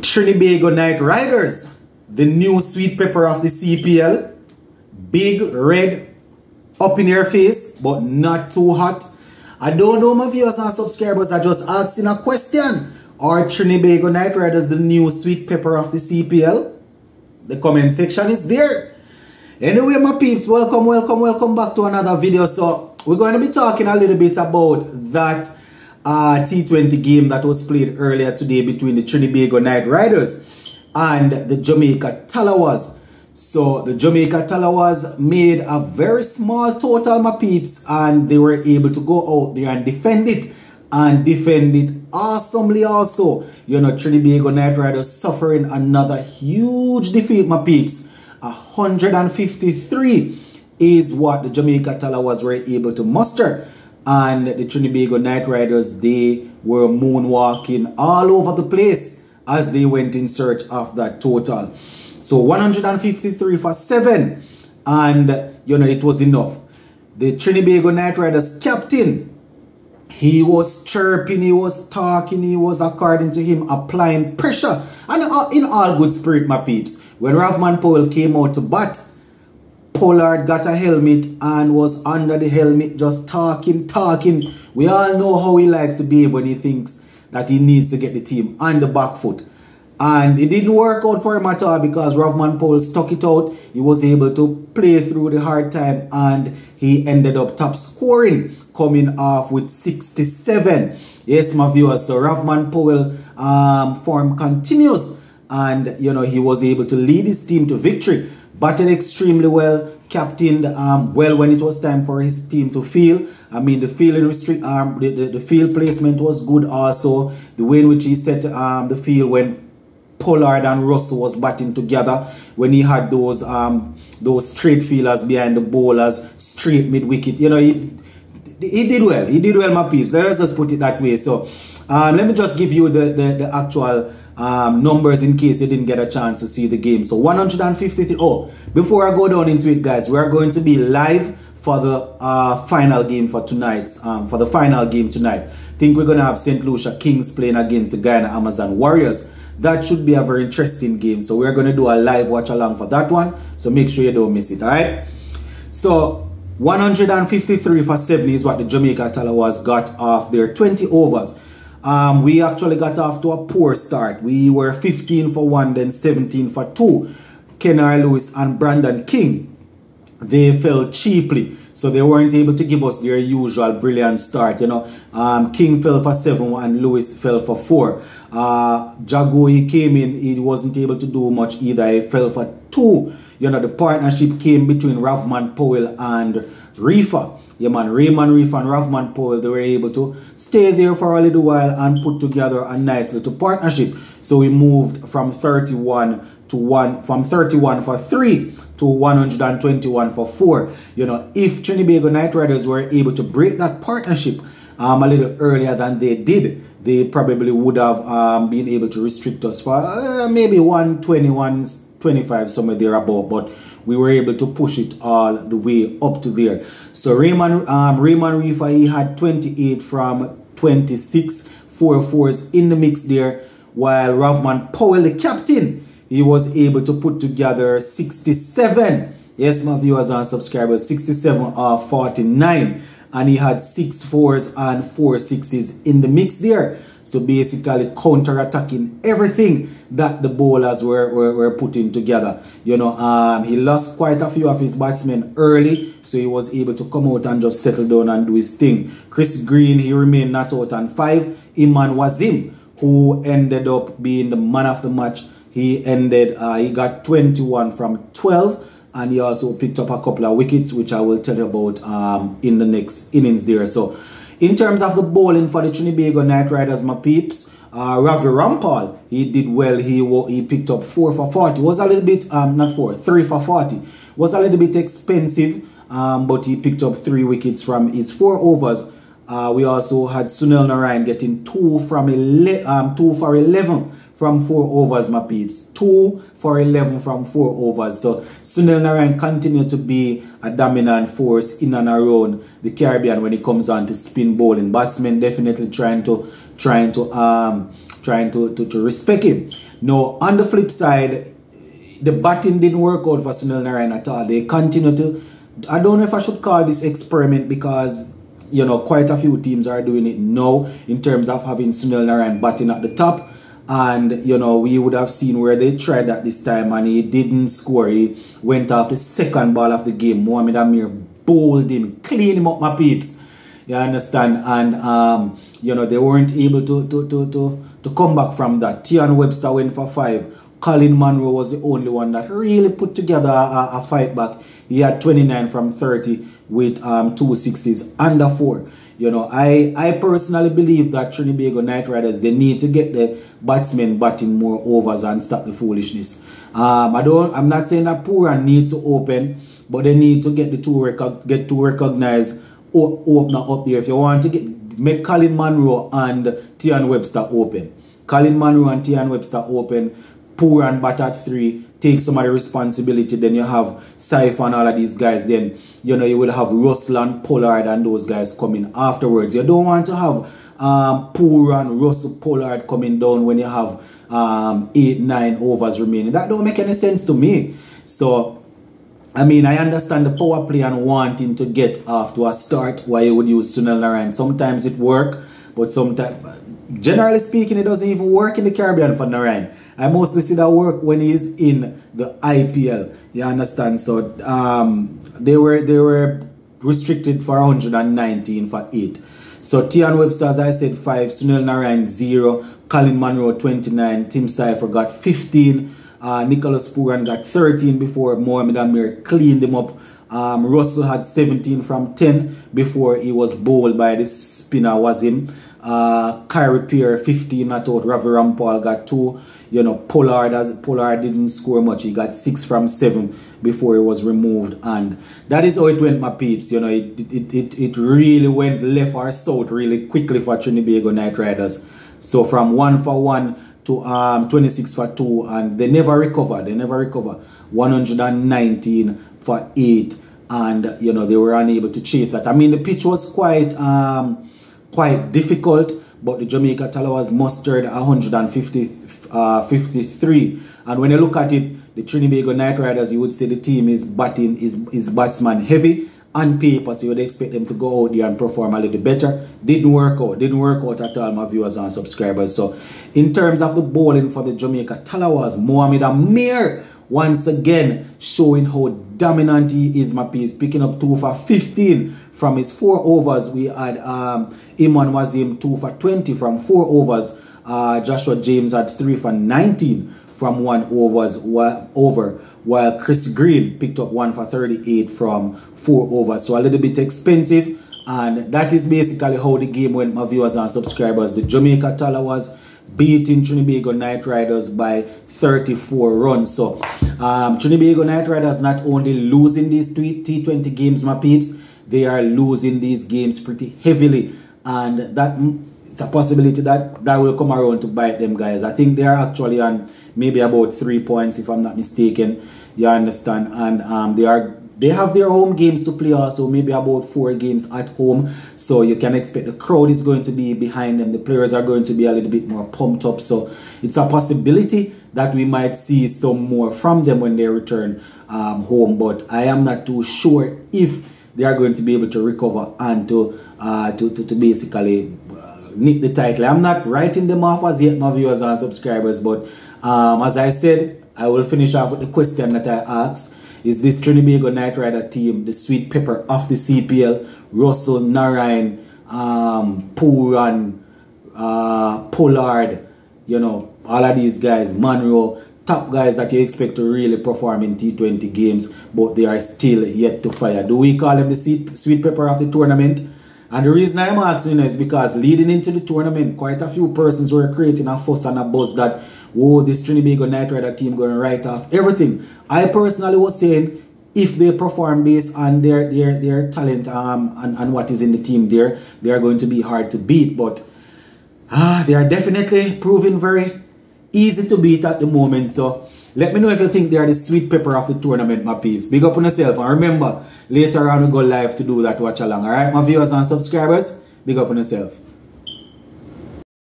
Trinbago Knight Riders, the new sweet pepper of the CPL. Big, red, up in your face, but not too hot. I don't know my viewers and subscribers are just asking a question. Are Trinbago Knight Riders the new sweet pepper of the CPL? The comment section is there. Anyway, my peeps, welcome back to another video. So we're going to be talking a little bit about that T20 game that was played earlier today between the Trinbago Knight Riders and the Jamaica Tallawahs. So the Jamaica Tallawahs made a very small total, my peeps, and they were able to go out there and defend it. And defend it awesomely also. You know, Trinbago Knight Riders suffering another huge defeat, my peeps. 153 is what the Jamaica Tallawahs were able to muster. And the Trinbago Knight Riders, they were moonwalking all over the place as they went in search of that total. So 153 for 7. And, you know, it was enough. The Trinbago Knight Riders captain, he was chirping, he was talking, he was, according to him, applying pressure. And in all good spirit, my peeps. When Powell came out to bat, Pollard got a helmet and was under the helmet just talking. We all know how he likes to behave when he thinks that he needs to get the team on the back foot. And it didn't work out for him at all because Powell stuck it out. He was able to play through the hard time and he ended up top scoring, coming off with 67. Yes, my viewers. So Powell form continues, and you know, he was able to lead his team to victory. Batted extremely well, captained well when it was time for his team to field. I mean, the fielding the field placement was good also. The way in which he set the field when Pollard and Russell was batting together, when he had those straight fielders behind the bowlers, straight mid wicket. You know, he did well. He did well, my peeps. Let's just put it that way. So let me just give you the actual numbers in case you didn't get a chance to see the game. So 153. Oh, before I go down into it, guys, we are going to be live for the final game for tonight. For the final game tonight, I think we're gonna have St. Lucia Kings playing against the Guyana Amazon Warriors. That should be a very interesting game. So we're gonna do a live watch along for that one. So make sure you don't miss it. All right. So 153 for 7 is what the Jamaica Tallawahs got off their 20 overs. We actually got off to a poor start. We were 15 for 1, then 17 for 2. Kenner Lewis and Brandon King, they fell cheaply. So they weren't able to give us their usual brilliant start. You know, King fell for 7 and Lewis fell for 4. Jago, he came in, he wasn't able to do much either. He fell for 2. You know, the partnership came between Powell and Reefer. Yeah, man, Raymond Reefer and Powell, they were able to stay there for a little while and put together a nice little partnership. So we moved from 31 for 3 to 121 for 4. You know, if Trinbago Knight Riders were able to break that partnership a little earlier than they did, they probably would have been able to restrict us for maybe 120, 125, somewhere there about. But we were able to push it all the way up to there. So Raymond Reefer, he had 28 from 26, 4 fours in the mix there, while Powell, the captain, he was able to put together 67. Yes, my viewers and subscribers, 67 of 49. And he had 6 fours and 4 sixes in the mix there. So basically counter-attacking everything that the bowlers were putting together. You know, he lost quite a few of his batsmen early, so he was able to come out and just settle down and do his thing. Chris Green, he remained not out on 5. Iman Wazim, who ended up being the man of the match, he got 21 from 12. And he also picked up a couple of wickets, which I will tell you about in the next innings there. So, in terms of the bowling for the Trinbago Knight Riders, my peeps, Ravi Rampal, he did well. He picked up 4 for 40. Was a little bit, 3 for 40. Was a little bit expensive, but he picked up 3 wickets from his 4 overs. We also had Sunil Narayan getting 2 for 11 from 4 overs, my peeps. 2 for 11 from 4 overs. So Sunil Narayan continues to be a dominant force in and around the Caribbean when it comes on to spin bowling. Batsmen definitely trying to trying to respect him. Now, on the flip side, the batting didn't work out for Sunil Narine at all. They continue to, I don't know if I should call this experiment, because, you know, quite a few teams are doing it now in terms of having Sunil Narine batting at the top. And, you know, we would have seen where they tried that this time and he didn't score. He went off the second ball of the game. Mohamed Amir bowled him, cleaned him up, my peeps. You understand? And, you know, they weren't able to come back from that. Tian Webster went for 5. Colin Munro was the only one that really put together a fight back. He had 29 from 30 with 2 sixes under 4. You know, I personally believe that Trinbago Knight Riders, they need to get the batsmen batting more overs and stop the foolishness. I'm not saying that Pooran needs to open, but they need to get the two recognized opener up there. If you want to make Colin Munro and Tian Webster open. Colin Munro and Tian Webster open. Pooran bat at 3, take some of the responsibility. Then you have Saif and all of these guys. Then, you know, you will have Russell and Pollard and those guys coming afterwards. You don't want to have Pooran, Russell, Pollard coming down when you have 8-9 overs remaining. That don't make any sense to me. So, I mean, I understand the power play and wanting to get off to a start why you would use Sunil Narine. Sometimes it works, but sometimes, generally speaking, it doesn't even work in the Caribbean for Narine. I mostly see that work when he's in the IPL. You understand? So they were restricted for 119 for 8. So Tian Webster, as I said, 5. Sunil Narine 0. Colin Munro 29. Tim Cypher got 15. Nicholas Pooran got 13 before Mohamed Amir cleaned him up. Russell had 17 from 10 before he was bowled by this spinner Wasim. Kyrie Pierre 15 not out. Ravi Rampal got 2. You know, Pollard didn't score much. He got 6 from 7 before he was removed. And that is how it went, my peeps. You know, it really went left or south really quickly for Trinbago Knight Riders. So from 1 for 1 to 26 for 2, and they never recover. 119 for 8, and you know, they were unable to chase that. I mean, the pitch was quite difficult, but the Jamaica Tallawahs mustered 153. And when you look at it, the Trinbago Knight Riders, you would say the team is batsman heavy on paper, so you would expect them to go out there and perform a little better. Didn't work out at all, my viewers and subscribers. So in terms of the bowling for the Jamaica Tallawahs, Mohamed Amir once again showing how dominant he is, my peeps, picking up 2 for 15 from his 4 overs. We had Iman Wasim 2 for 20 from 4 overs. Joshua James had 3 for 19 from 1 over, while Chris Green picked up 1 for 38 from 4 overs. So a little bit expensive, and that is basically how the game went, my viewers and subscribers. The Jamaica Tallawahs beating Trinbago Knight Riders by 34 runs. So Trinbago Knight Riders not only losing these T20 games, my peeps, they are losing these games pretty heavily, and that it's a possibility that will come around to bite them, guys. I think they are actually on maybe about 3 points, if I'm not mistaken. You understand? And they have their home games to play also, maybe about 4 games at home. So you can expect the crowd is going to be behind them. The players are going to be a little bit more pumped up. So it's a possibility that we might see some more from them when they return home. But I am not too sure if they are going to be able to recover and to basically nick the title. I'm not writing them off as yet, my viewers and subscribers, but as I said, I will finish off with the question that I asked. Is this Trinbago Knight Rider team the sweet pepper of the CPL? Russell, Narine, Pooran, Pollard, you know, all of these guys, Munro, top guys that you expect to really perform in T20 games, but they are still yet to fire. Do we call them the sweet pepper of the tournament? And the reason I'm asking is because leading into the tournament, quite a few persons were creating a fuss and a buzz that, whoa, this Trinbago Knight Rider team going to write off everything. I personally was saying, if they perform based on their talent and what is in the team there, they are going to be hard to beat. But they are definitely proving very easy to beat at the moment. So let me know if you think they are the sweet pepper of the tournament, my peeps. Big up on yourself. And remember, later on we go live to do that watch along. Alright, my viewers and subscribers, big up on yourself.